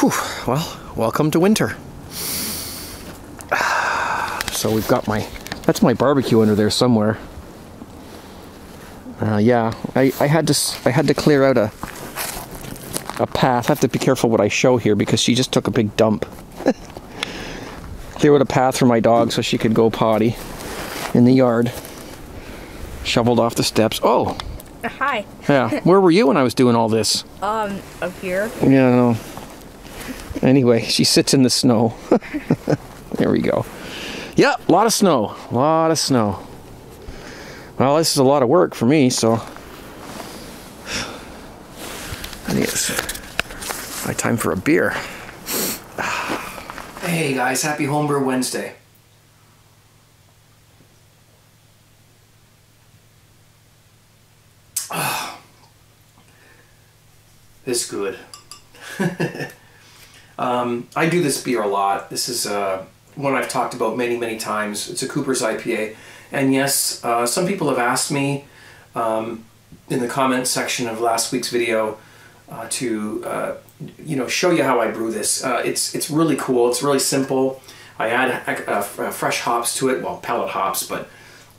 Whew, well, welcome to winter. So we've got that's my barbecue under there somewhere. Yeah, I had to clear out a path. I have to be careful what I show here because she just took a big dump. Clear out a path for my dog so she could go potty in the yard. Shoveled off the steps. Oh! Hi. Yeah, where were you when I was doing all this? Up here. Yeah, no. Anyway, she sits in the snow. There we go. Yeah, a lot of snow. A lot of snow. Well, this is a lot of work for me, so... I think it's my time for a beer. Hey guys, happy Homebrew Wednesday. This is good. I do this beer a lot. This is one I've talked about many times. It's a Cooper's IPA. And yes, some people have asked me in the comment section of last week's video to show you how I brew this. It's really cool. It's really simple. I add fresh hops to it, well, pellet hops, but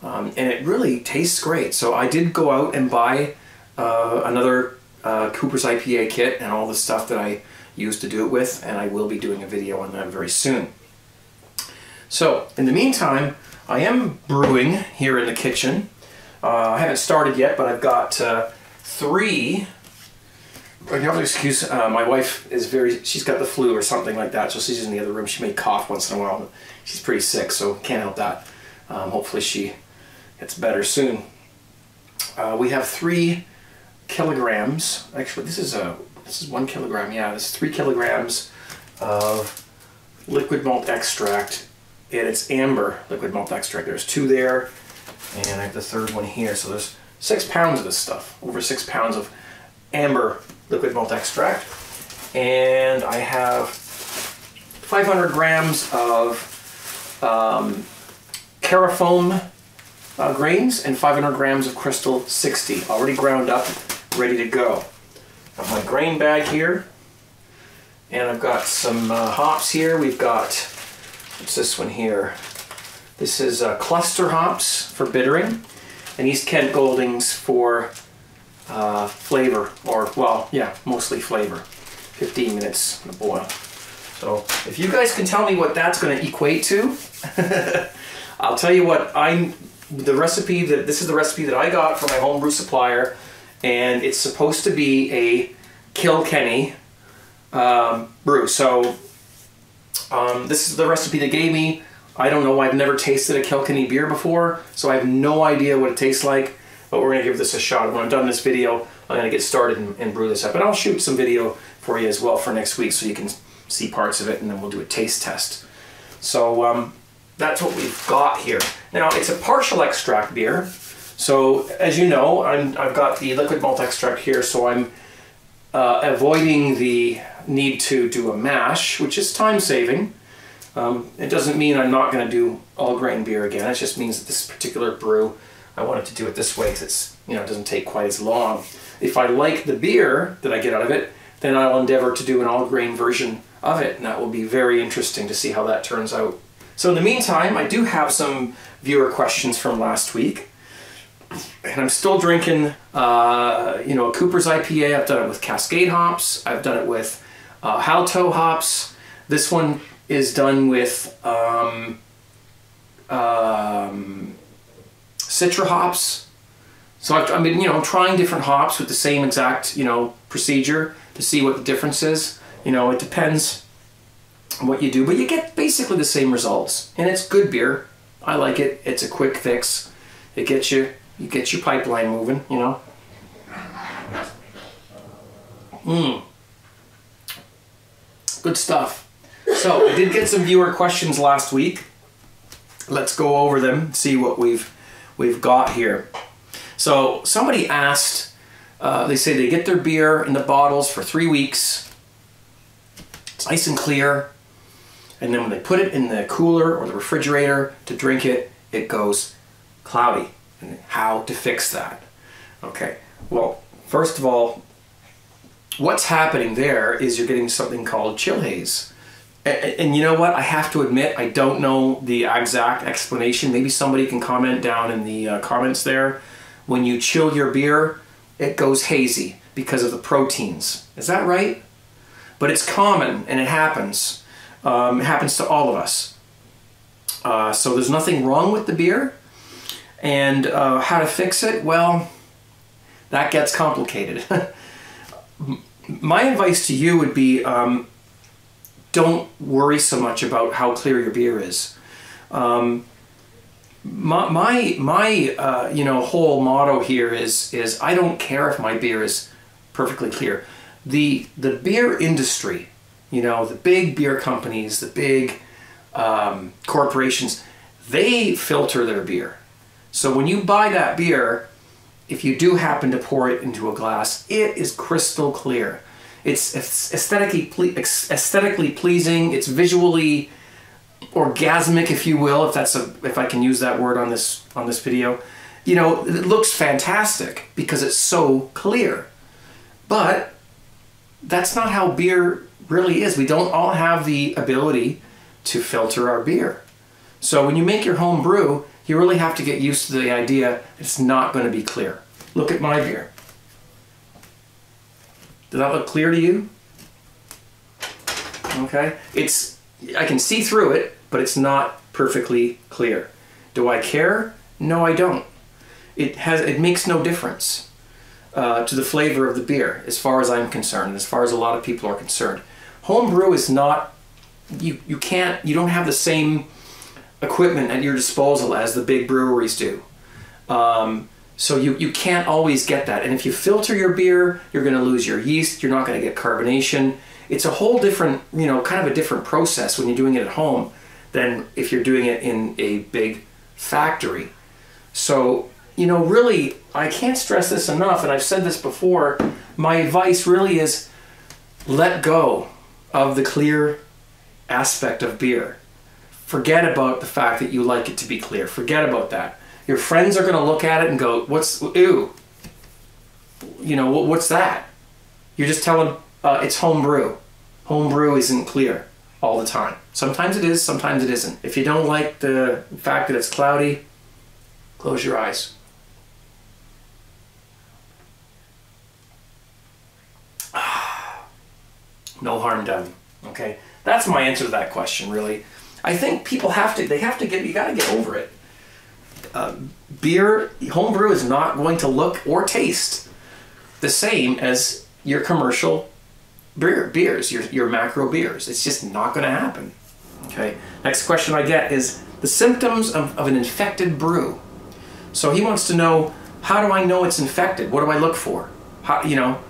and it really tastes great. So I did go out and buy another Cooper's IPA kit and all the stuff that I used to do it with, and I will be doing a video on that very soon. So in the meantime, I am brewing here in the kitchen. I haven't started yet, but I've got three. You have to excuse, my wife is she's got the flu or something like that, so she's in the other room. She may cough once in a while, but she's pretty sick, so can't help that. Hopefully she gets better soon. We have 3 kilograms. Actually, this is 1 kilogram. Yeah, this is 3 kilograms of liquid malt extract, and it's amber liquid malt extract. There's 2 there, and I have the 3rd one here. So there's 6 pounds of this stuff, over 6 pounds of amber liquid malt extract, and I have 500 grams of Carafoam grains and 500 grams of Crystal 60, already ground up, ready to go. Got my grain bag here, and I've got some hops here. We've got, what's this one here? This is cluster hops for bittering, and East Kent Goldings for flavor, or, well, yeah, mostly flavor. 15 minutes in a boil. So if you guys can tell me what that's going to equate to, I'll tell you what, this is the recipe that I got from my homebrew supplier, and it's supposed to be a Kilkenny brew. So this is the recipe they gave me. I don't know, I've never tasted a Kilkenny beer before, so I have no idea what it tastes like, but we're going to give this a shot. When I'm done this video, I'm going to get started and brew this up. And I'll shoot some video for you as well for next week so you can see parts of it, and then we'll do a taste test. So that's what we've got here. Now, it's a partial extract beer. So, as you know, I've got the liquid malt extract here, so I'm avoiding the need to do a mash, which is time-saving. It doesn't mean I'm not going to do all-grain beer again. It just means that this particular brew, I wanted to do it this way because it's, it doesn't take quite as long. If I like the beer that I get out of it, then I'll endeavor to do an all-grain version of it, and that will be very interesting to see how that turns out. So in the meantime, I do have some viewer questions from last week. And I'm still drinking, a Cooper's IPA. I've done it with Cascade hops. I've done it with Halto hops. This one is done with Citra hops. So I've been, trying different hops with the same exact, procedure to see what the difference is. It depends on what you do, but you get basically the same results. And it's good beer. I like it. It's a quick fix. It gets you get your pipeline moving, Good stuff. So I did get some viewer questions last week. Let's go over them, see what we've got here. So somebody asked, they say they get their beer in the bottles for 3 weeks. It's nice and clear. And then when they put it in the cooler or the refrigerator to drink it, it goes cloudy. And how to fix that? Okay, well, first of all, what's happening there is you're getting something called chill haze. And you know what? I have to admit, I don't know the exact explanation. Maybe somebody can comment down in the comments there. When you chill your beer, it goes hazy because of the proteins. Is that right? But it's common, and it happens. It happens to all of us. So there's nothing wrong with the beer. And how to fix it? Well, that gets complicated. My advice to you would be, don't worry so much about how clear your beer is. My you know, whole motto here is I don't care if my beer is perfectly clear. The beer industry, you know, the big beer companies, the big corporations, they filter their beer. So when you buy that beer, if you do happen to pour it into a glass, it is crystal clear. It's aesthetically pleasing. It's visually orgasmic, if you will, if I can use that word on this video. You know, it looks fantastic because it's so clear. But that's not how beer really is. We don't all have the ability to filter our beer. So when you make your home brew, you really have to get used to the idea it's not going to be clear. Look at my beer. Does that look clear to you? Okay. I can see through it, but it's not perfectly clear. Do I care? No, I don't. It makes no difference to the flavor of the beer, as far as I'm concerned, and as far as a lot of people are concerned. Homebrew is not, you don't have the same equipment at your disposal as the big breweries do. So you can't always get that. And if you filter your beer, you're going to lose your yeast. You're not going to get carbonation. It's a whole different, you know, kind of a different process when you're doing it at home than if you're doing it in a big factory. So, you know, really, I can't stress this enough, and I've said this before, my advice really is let go of the clear aspect of beer. Forget about the fact that you like it to be clear. Forget about that. Your friends are going to look at it and go, ew, you know, what's that? You're just telling it's homebrew. Homebrew isn't clear all the time. Sometimes it is, sometimes it isn't. If you don't like the fact that it's cloudy, close your eyes. No harm done. Okay, that's my answer to that question. Really, I think people you got to get over it. Beer, homebrew is not going to look or taste the same as your commercial beers, your macro beers. It's just not going to happen. Okay. Next question I get is the symptoms of an infected brew. So he wants to know, how do I know it's infected? What do I look for? How, you know?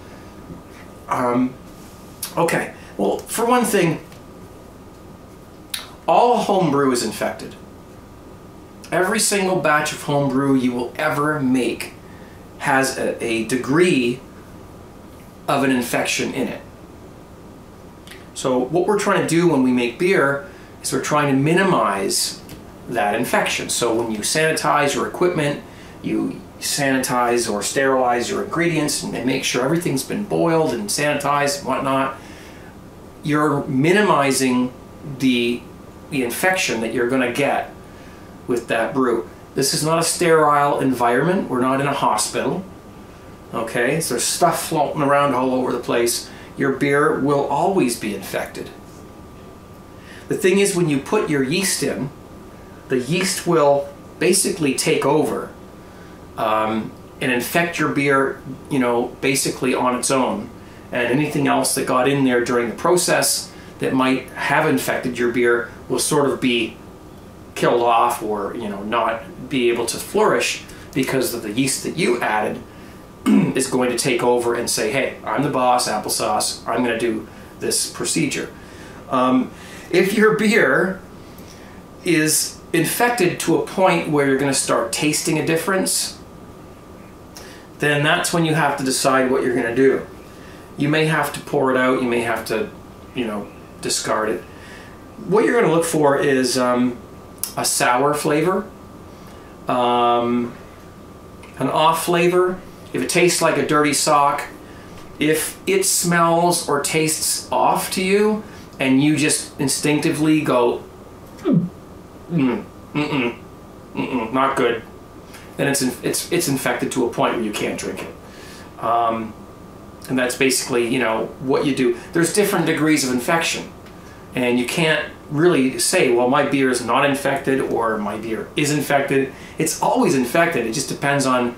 Okay. Well, for one thing, all homebrew is infected. Every single batch of homebrew you will ever make has a degree of an infection in it. So what we're trying to do when we make beer is we're trying to minimize that infection. So when you sanitize your equipment, you sanitize or sterilize your ingredients and make sure everything's been boiled and sanitized and whatnot, you're minimizing the infection that you're going to get with that brew. This is not a sterile environment. We're not in a hospital. Okay, so there's stuff floating around all over the place. Your beer will always be infected. The thing is, when you put your yeast in, the yeast will basically take over and infect your beer, you know, basically on its own. And anything else that got in there during the process that might have infected your beer will sort of be killed off, or, you know, not be able to flourish because of the yeast that you added is going to take over and say, hey, I'm the boss, applesauce, I'm going to do this procedure. If your beer is infected to a point where you're going to start tasting a difference, then that's when you have to decide what you're going to do. You may have to pour it out, you may have to, you know, discard it. What you're going to look for is a sour flavor, an off flavor. If it tastes like a dirty sock, If it smells or tastes off to you, and you just instinctively go, not good, then it's infected to a point where you can't drink it. And that's basically, you know, what you do. There's different degrees of infection, and you can't really say, well, my beer is not infected or my beer is infected. It's always infected. It just depends on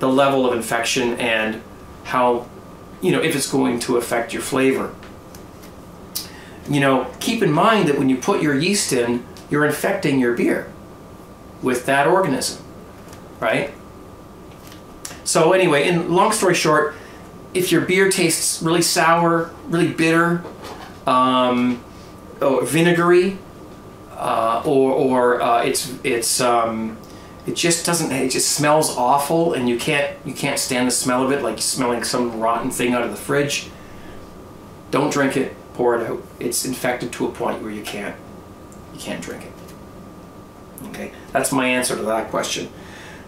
the level of infection and how, you know, if it's going to affect your flavor. You know, keep in mind that when you put your yeast in, you're infecting your beer with that organism, right? So anyway, in long story short, if your beer tastes really sour, really bitter, or vinegary, it just smells awful, and you can't stand the smell of it, like smelling some rotten thing out of the fridge, don't drink it, pour it out. It's infected to a point where you can't drink it. Okay, that's my answer to that question.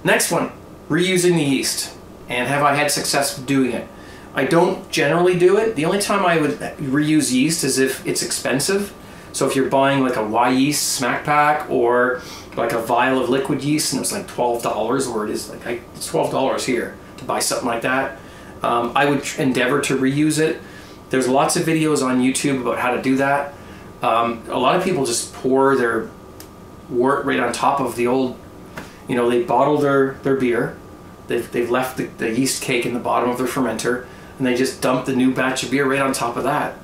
Next one, reusing the yeast, and have I had success doing it? I don't generally do it. The only time I would reuse yeast is if it's expensive. So if you're buying like a Y yeast smack pack or like a vial of liquid yeast and it's like $12, or it is like it's $12 here to buy something like that, I would endeavor to reuse it. There's lots of videos on YouTube about how to do that. A lot of people just pour their wort right on top of the old, you know, they bottle their beer, they've left the yeast cake in the bottom of their fermenter, and they just dump the new batch of beer right on top of that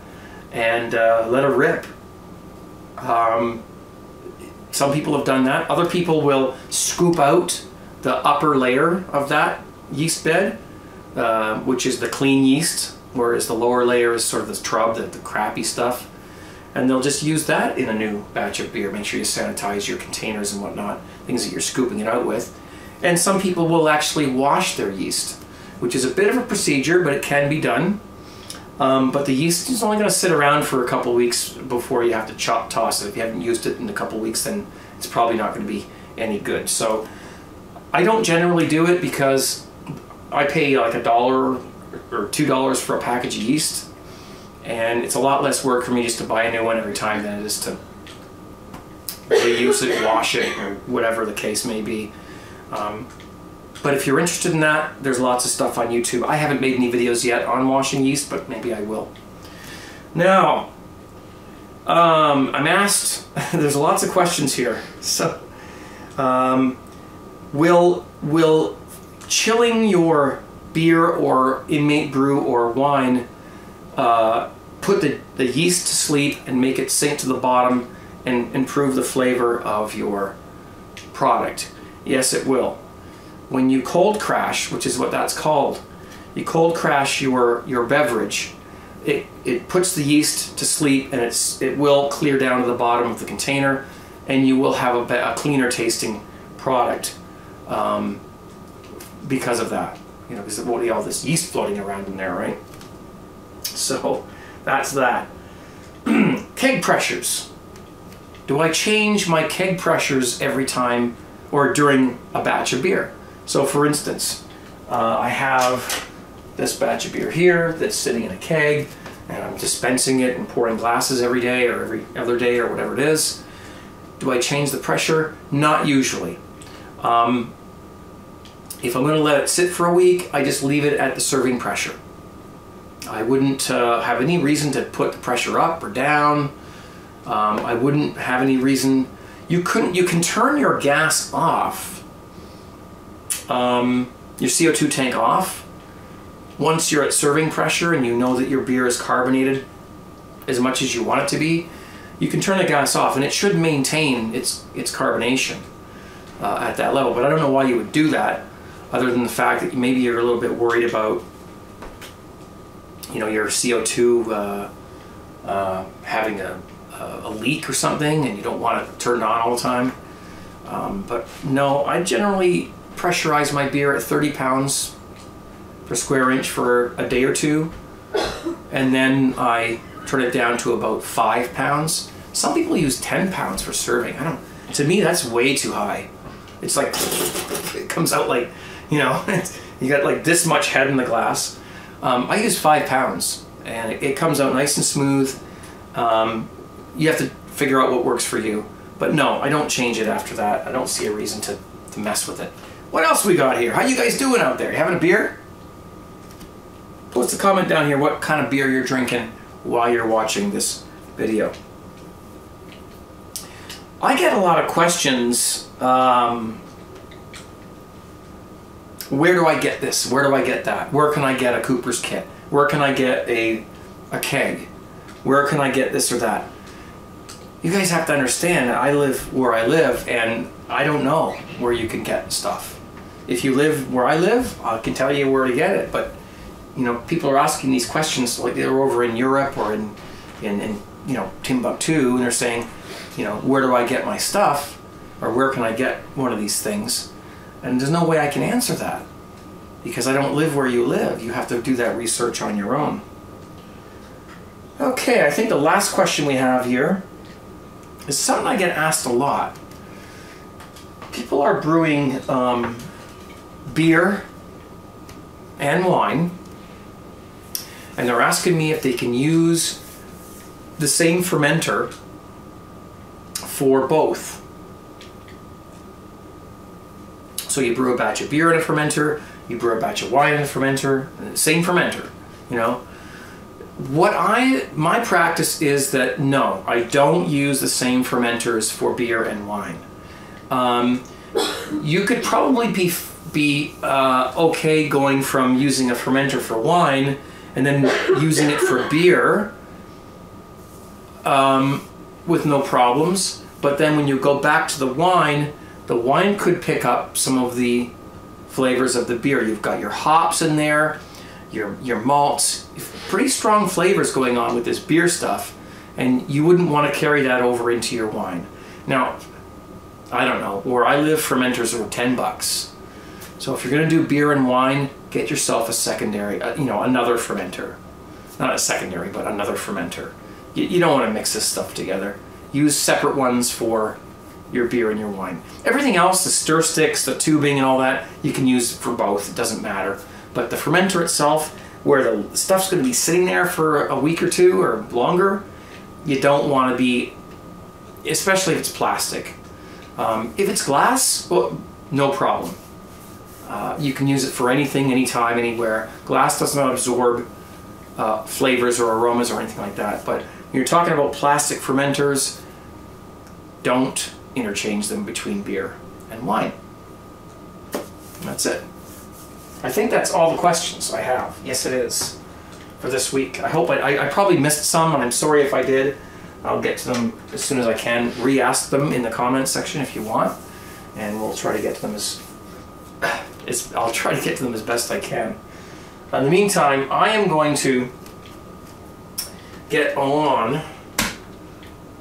and let it rip. Some people have done that. Other people will scoop out the upper layer of that yeast bed, which is the clean yeast, whereas the lower layer is sort of this trub, the crappy stuff. And they'll just use that in a new batch of beer. Make sure you sanitize your containers and whatnot, things that you're scooping it out with. And some people will actually wash their yeast, which is a bit of a procedure, but it can be done. But the yeast is only going to sit around for a couple of weeks before you have to toss it. If you haven't used it in a couple of weeks, then it's probably not going to be any good. So I don't generally do it because I pay like $1 or $2 for a package of yeast, and it's a lot less work for me just to buy a new one every time than it is to reuse it, wash it, or whatever the case may be. But if you're interested in that, there's lots of stuff on YouTube. I haven't made any videos yet on washing yeast, but maybe I will. Now, I'm asked, there's lots of questions here. So, will chilling your beer or inmate brew or wine put the yeast to sleep and make it sink to the bottom and improve the flavor of your product? Yes, it will. When you cold crash, which is what that's called, you cold crash your beverage, it puts the yeast to sleep, and it will clear down to the bottom of the container, and you will have a cleaner tasting product because of that. You know, because of all this yeast floating around in there, right? So that's that. Keg pressures. Do I change my keg pressures every time or during a batch of beer? So for instance, I have this batch of beer here that's sitting in a keg, and I'm dispensing it and pouring glasses every day or every other day or whatever it is. Do I change the pressure? Not usually. If I'm going to let it sit for a week, I just leave it at the serving pressure. I wouldn't have any reason to put the pressure up or down. I wouldn't have any reason. You can turn your gas off. Your CO2 tank off once you're at serving pressure and you know that your beer is carbonated as much as you want it to be. You can turn the gas off, and it should maintain its carbonation at that level. But I don't know why you would do that, other than the fact that maybe you're a little bit worried about, you know, your CO2 having a leak or something, and you don't want it turned on all the time. But no, I generally pressurize my beer at 30 pounds per square inch for a day or two, and then I turn it down to about 5 pounds. Some people use 10 pounds for serving. To me, that's way too high. It's like, it comes out like, you know, you got like this much head in the glass. I use 5 pounds, and it comes out nice and smooth. You have to figure out what works for you. But no, I don't change it after that. I don't see a reason to mess with it. What else we got here? How you guys doing out there? You having a beer? Post a comment down here what kind of beer you're drinking while you're watching this video. I get a lot of questions, where do I get this? Where do I get that? Where can I get a Cooper's kit? Where can I get a keg? Where can I get this or that? You guys have to understand that I live where I live, and I don't know where you can get stuff. If you live where I live, I can tell you where to get it, but you know, people are asking these questions like they're over in Europe or in you know, Timbuktu, and they're saying, you know, where do I get my stuff, or where can I get one of these things? And there's no way I can answer that because I don't live where you live. You have to do that research on your own. Okay, I think the last question we have here is something I get asked a lot. People are brewing beer and wine, and they're asking me if they can use the same fermenter for both. So you brew a batch of beer in a fermenter, you brew a batch of wine in a fermenter, same fermenter, you know. My practice is that no, I don't use the same fermenters for beer and wine. You could probably be okay going from using a fermenter for wine and then using it for beer with no problems. But then when you go back to the wine could pick up some of the flavors of the beer. You've got your hops in there, your malts, pretty strong flavors going on with this beer stuff, and you wouldn't want to carry that over into your wine. Now, I don't know, where I live, fermenters are $10. So if you're going to do beer and wine, get yourself a secondary, you know, another fermenter. Not a secondary, but another fermenter. You don't want to mix this stuff together. Use separate ones for your beer and your wine. Everything else, the stir sticks, the tubing and all that, you can use for both, it doesn't matter. But the fermenter itself, where the stuff's going to be sitting there for a week or two or longer, you don't want to be, especially if it's plastic. If it's glass, well, no problem. You can use it for anything, anytime, anywhere. Glass does not absorb flavors or aromas or anything like that. But when you're talking about plastic fermenters, don't interchange them between beer and wine. And that's it. I think that's all the questions I have. Yes, it is, for this week. I hope I probably missed some, and I'm sorry if I did. I'll get to them as soon as I can. Re-ask them in the comments section if you want, and we'll try to get to them I'll try to get to them as best I can. In the meantime, I am going to get on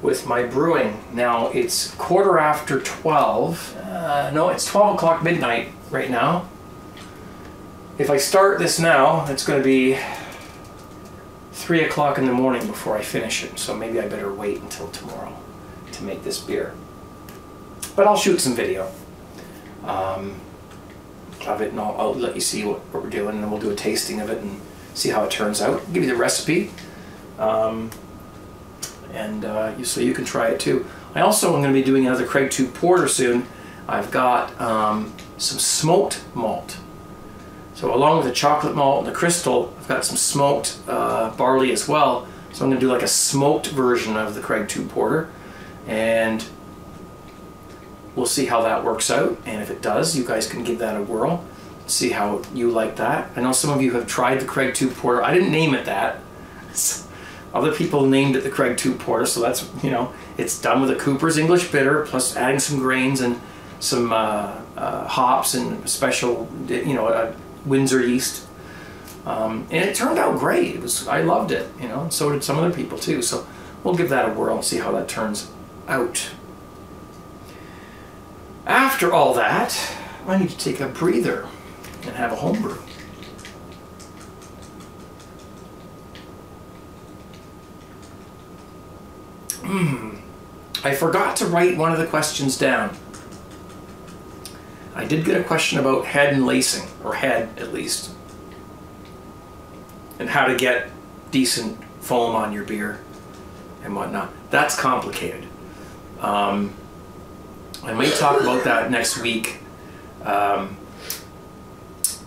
with my brewing. Now it's 12:15. No, it's 12 o'clock midnight right now. If I start this now, it's going to be 3 o'clock in the morning before I finish it. So maybe I better wait until tomorrow to make this beer. But I'll shoot some video of it, and I'll let you see what we're doing, and then we'll do a tasting of it and see how it turns out. I'll give you the recipe. So you can try it too. I also am going to be doing another Craig 2 Porter soon. I've got some smoked malt. So along with the chocolate malt and the crystal, I've got some smoked barley as well. So I'm going to do like a smoked version of the Craig 2 Porter, and we'll see how that works out. And if it does, you guys can give that a whirl, see how you like that. I know some of you have tried the Craig 2 Porter. I didn't name it that. Other people named it the Craig 2 Porter, so that's, you know, it's done with a Cooper's English bitter, plus adding some grains and some hops and special, you know, Windsor yeast. And it turned out great. I loved it, you know, and so did some other people too. So we'll give that a whirl and see how that turns out. After all that, I need to take a breather and have a homebrew. I forgot to write one of the questions down. I did get a question about head and lacing, or head at least. and how to get decent foam on your beer and whatnot. That's complicated. I might talk about that next week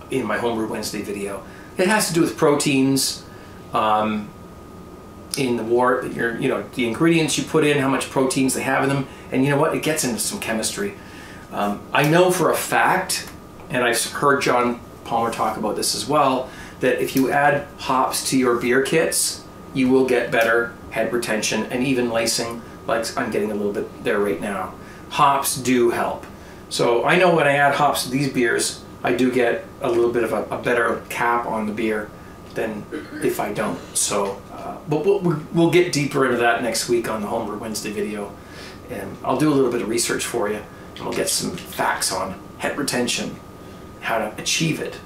in my Homebrew Wednesday video. It has to do with proteins in the wort, the ingredients you put in, how much proteins they have in them, and you know what? It gets into some chemistry. I know for a fact, and I've heard John Palmer talk about this as well, that if you add hops to your beer kits, you will get better head retention and even lacing, like I'm getting a little bit there right now. Hops do help. So I know when I add hops to these beers, I do get a little bit of a better cap on the beer than if I don't. So, but we'll get deeper into that next week on the Homebrew Wednesday video. And I'll do a little bit of research for you, and we'll get some facts on head retention, how to achieve it,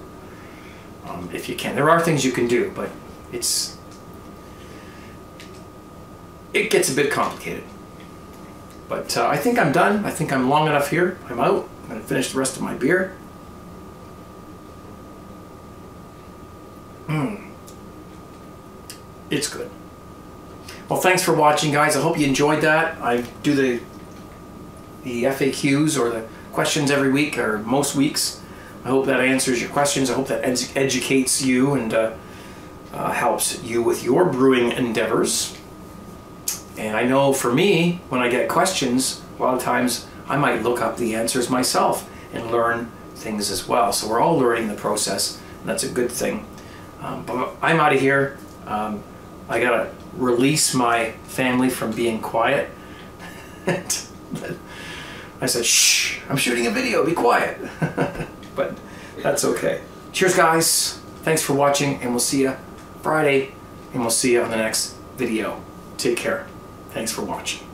if you can. There are things you can do, but it gets a bit complicated. But I think I'm done. I think I'm long enough here. I'm out. I'm going to finish the rest of my beer. It's good. Well, thanks for watching, guys. I hope you enjoyed that. I do the FAQs or the questions every week or most weeks. I hope that answers your questions. I hope that educates you and helps you with your brewing endeavors. And I know for me, when I get questions, a lot of times I might look up the answers myself and learn things as well. So we're all learning the process, and that's a good thing. But I'm out of here. I gotta release my family from being quiet. I said, shh, I'm shooting a video, be quiet. But that's okay. Cheers, guys. Thanks for watching, and we'll see you Friday, and we'll see you on the next video. Take care. Thanks for watching.